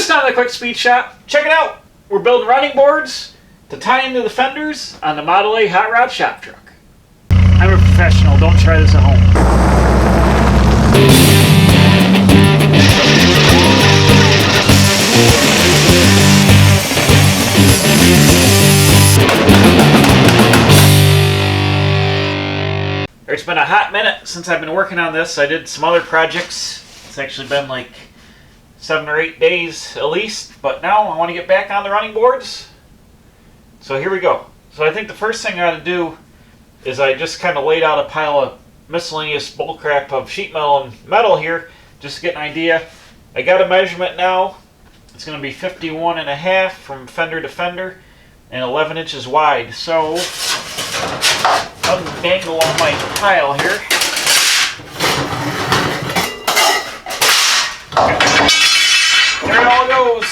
Just on the quick speed shop. Check it out. We're building running boards to tie into the fenders on the Model A hot rod shop truck. I'm a professional. Don't try this at home. It's been a hot minute since I've been working on this. I did some other projects. It's actually been like 7 or 8 days at least, but now I want to get back on the running boards. So here we go. So I think the first thing I ought to do is I just kind of laid out a pile of miscellaneous bullcrap of sheet metal and metal here just to get an idea. I got a measurement now. It's going to be 51.5 from fender to fender and 11 inches wide. So I'll dangle on my pile here. There it all goes.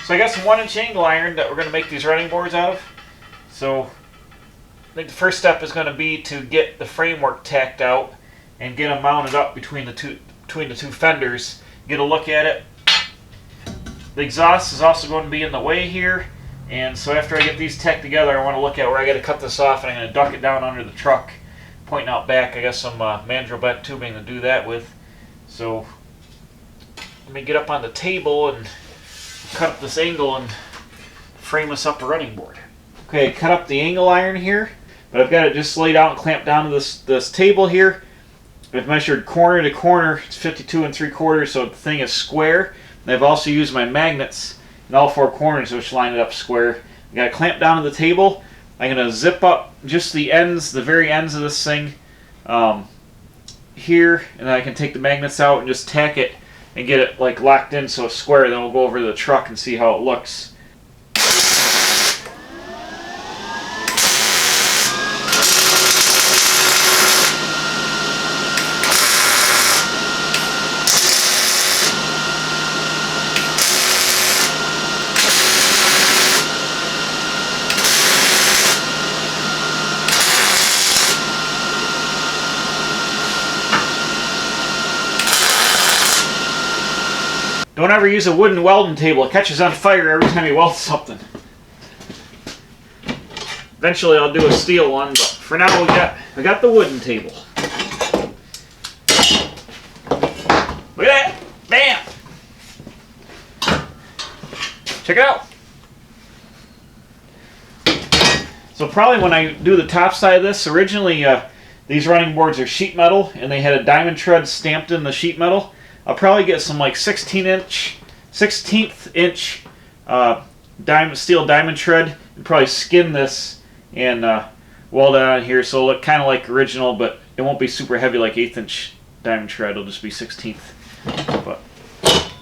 So I got some 1-inch angle iron that we're going to make these running boards out of. So I think the first step is going to be to get the framework tacked out and get them mounted up between the two fenders. Get a look at it. The exhaust is also going to be in the way here. And so after I get these tacked together, I want to look at where I got to cut this off, and I'm going to duck it down under the truck, pointing out back. I got some mandrel bent tubing to do that with. So let me get up on the table and cut up this angle and frame us up a running board. Okay, cut up the angle iron here, but I've got it just laid out and clamped down to this table here. I've measured corner to corner. It's 52 3/4, so the thing is square. And I've also used my magnets in all 4 corners, which line it up square. I got it clamped down to the table. I'm going to zip up just the ends, the very ends of this thing here, and then I can take the magnets out and just tack it and get it like locked in so it's square. Then we'll go over to the truck and see how it looks. Don't ever use a wooden welding table. It catches on fire every time you weld something. Eventually I'll do a steel one, but for now we got the wooden table. Look at that! Bam! Check it out! So probably when I do the top side of this, originally these running boards are sheet metal and they had a diamond tread stamped in the sheet metal. I'll probably get some like 16th inch steel diamond tread and probably skin this and weld it on here so it'll look kind of like original, but it won't be super heavy like 1/8 inch diamond tread. It'll just be 16th. But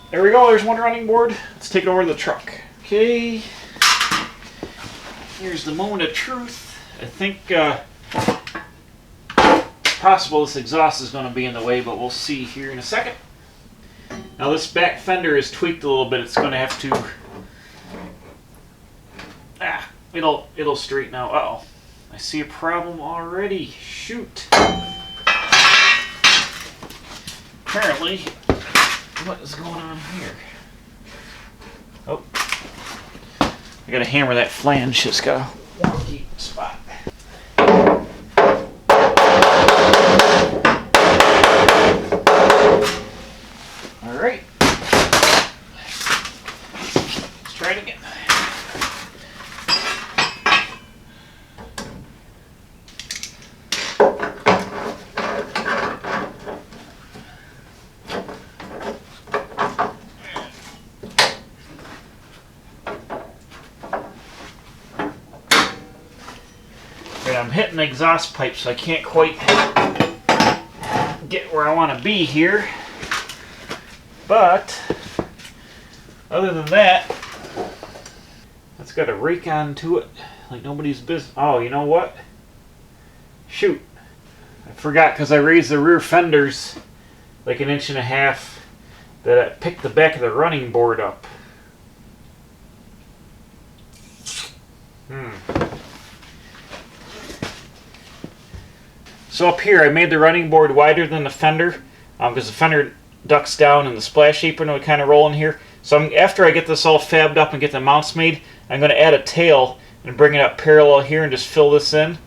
there we go. There's one running board. Let's take it over to the truck. Okay. Here's the moment of truth. I think it's possible this exhaust is going to be in the way, but we'll see here in a second. Now this back fender is tweaked a little bit. It's going to have to, it'll straighten out. Uh-oh, I see a problem already. Shoot. Apparently, what is going on here? Oh, I gotta hammer that flange. It's got a wonky spot. Alright, let's try it again. Right, I'm hitting the exhaust pipe, so I can't quite get where I want to be here. But other than that, that's got a rake onto it like nobody's business. Oh, you know what? Shoot. I forgot because I raised the rear fenders like 1.5 inches that I picked the back of the running board up. So up here I made the running board wider than the fender because the fender ducks down and the splash apron would kind of roll in here. So after I get this all fabbed up and get the mounts made, I'm going to add a tail and bring it up parallel here and just fill this in.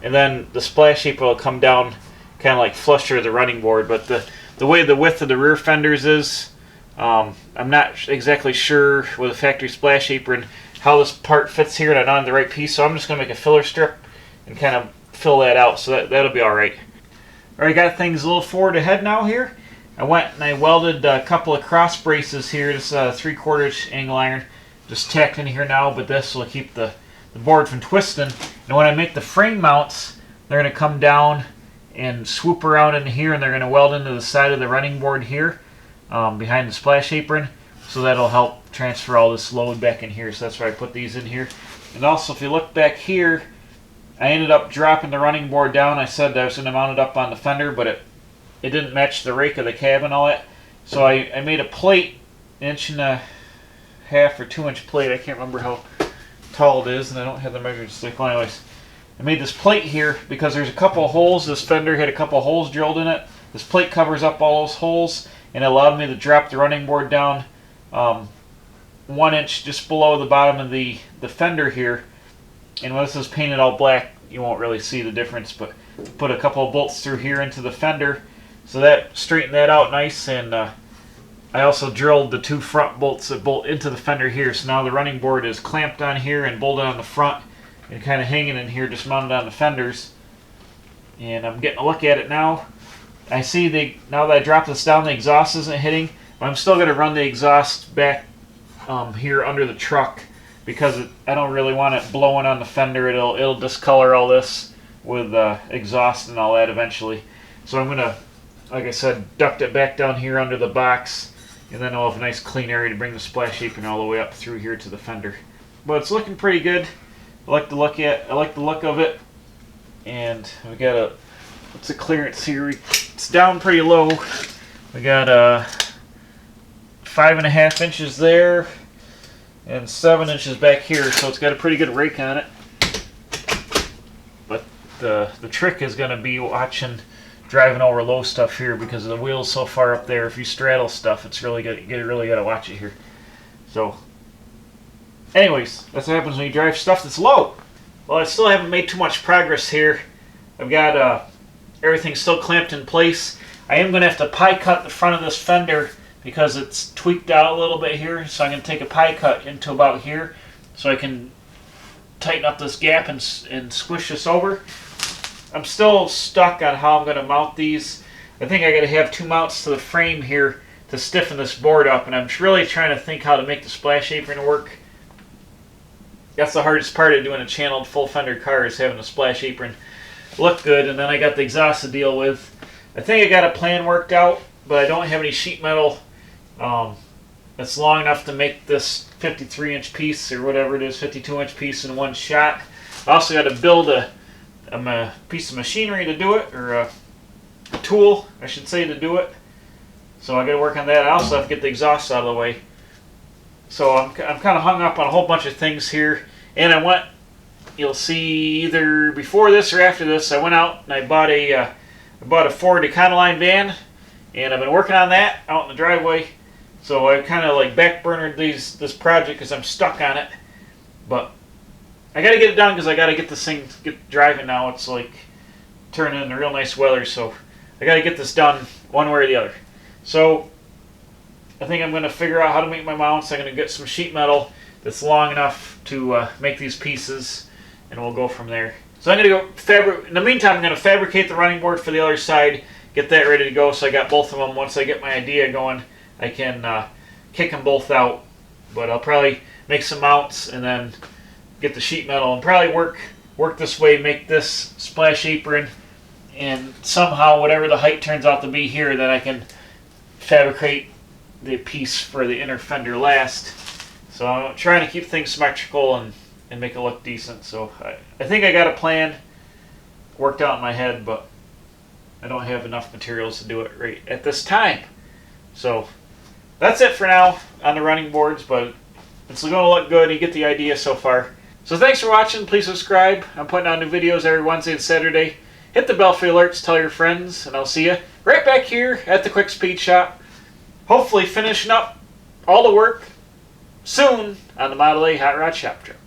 And then the splash apron will come down kind of like flush to the running board. But the way the width of the rear fenders is, I'm not exactly sure with a factory splash apron how this part fits here and I'm not on the right piece. So I'm just going to make a filler strip and kind of fill that out. So that'll be alright. Alright, got things a little forward ahead now here. I went and I welded a couple of cross braces here. This 3/4 inch angle iron just tacked in here now, but this will keep the board from twisting. And when I make the frame mounts, they're going to come down and swoop around in here, and they're going to weld into the side of the running board here behind the splash apron. So that'll help transfer all this load back in here. So that's why I put these in here. And also, if you look back here, I ended up dropping the running board down. I said I was going to mount it up on the fender, but it didn't match the rake of the cab and all that. So I made a plate, 1.5 inch or 2 inch plate. I can't remember how tall it is, and I don't have the measuring stick. Well, anyways, I made this plate here because there's a couple of holes. This fender had a couple of holes drilled in it. This plate covers up all those holes, and it allowed me to drop the running board down 1 inch just below the bottom of the fender here. And when this is painted all black, you won't really see the difference, but put a couple of bolts through here into the fender. So that straightened that out nice, and I also drilled the 2 front bolts that bolt into the fender here. So now the running board is clamped on here and bolted on the front and kind of hanging in here, just mounted on the fenders. And I'm getting a look at it now. I see now that I dropped this down, the exhaust isn't hitting, but I'm still going to run the exhaust back here under the truck because I don't really want it blowing on the fender. It'll discolor all this with exhaust and all that eventually. So I'm going to, like I said, duct it back down here under the box, and then I'll have a nice clean area to bring the splash apron all the way up through here to the fender. But it's looking pretty good. I like the look of it. And we got what's the clearance here? It's down pretty low. We got 5.5 inches there and 7 inches back here, so it's got a pretty good rake on it. But the trick is going to be driving over low stuff here because the wheel's so far up there. If you straddle stuff, it's really good. You really got to watch it here. So, anyways, that's what happens when you drive stuff that's low. Well, I still haven't made too much progress here. I've got everything still clamped in place. I am going to have to pie cut the front of this fender because it's tweaked out a little bit here. So I'm going to take a pie cut into about here so I can tighten up this gap and squish this over. I'm still stuck on how I'm going to mount these. I think I got to have 2 mounts to the frame here to stiffen this board up, and I'm really trying to think how to make the splash apron work. That's the hardest part of doing a channeled full fender car, is having the splash apron look good, and then I got the exhaust to deal with. I think I got a plan worked out, but I don't have any sheet metal that's long enough to make this 53 inch piece or whatever it is, 52 inch piece in one shot. I also got to build a piece of machinery to do it, or a tool, I should say, to do it. So I got to work on that. I also have to get the exhaust out of the way. So I'm kind of hung up on a whole bunch of things here. And I went, you'll see either before this or after this, I went out and I bought a Ford Econoline van, and I've been working on that out in the driveway. So I kind of like backburnered this project because I'm stuck on it. But I got to get it done because I got to get this thing driving now. It's like turning into real nice weather, so I got to get this done one way or the other. So I think I'm going to figure out how to make my mounts. I'm going to get some sheet metal that's long enough to make these pieces, and we'll go from there. So I'm going to in the meantime, I'm going to fabricate the running board for the other side, get that ready to go, so I got both of them. Once I get my idea going, I can kick them both out. But I'll probably make some mounts and then get the sheet metal and probably work this way, make this splash apron, and somehow whatever the height turns out to be here, then I can fabricate the piece for the inner fender last. So I'm trying to keep things symmetrical and make it look decent. So I think I got a plan worked out in my head, but I don't have enough materials to do it right at this time. So that's it for now on the running boards, but it's going to look good. You get the idea so far. So thanks for watching. Please subscribe. I'm putting out new videos every Wednesday and Saturday. Hit the bell for alerts, tell your friends, and I'll see you right back here at the Quick Speed Shop. Hopefully finishing up all the work soon on the Model A Hot Rod Shop Trip.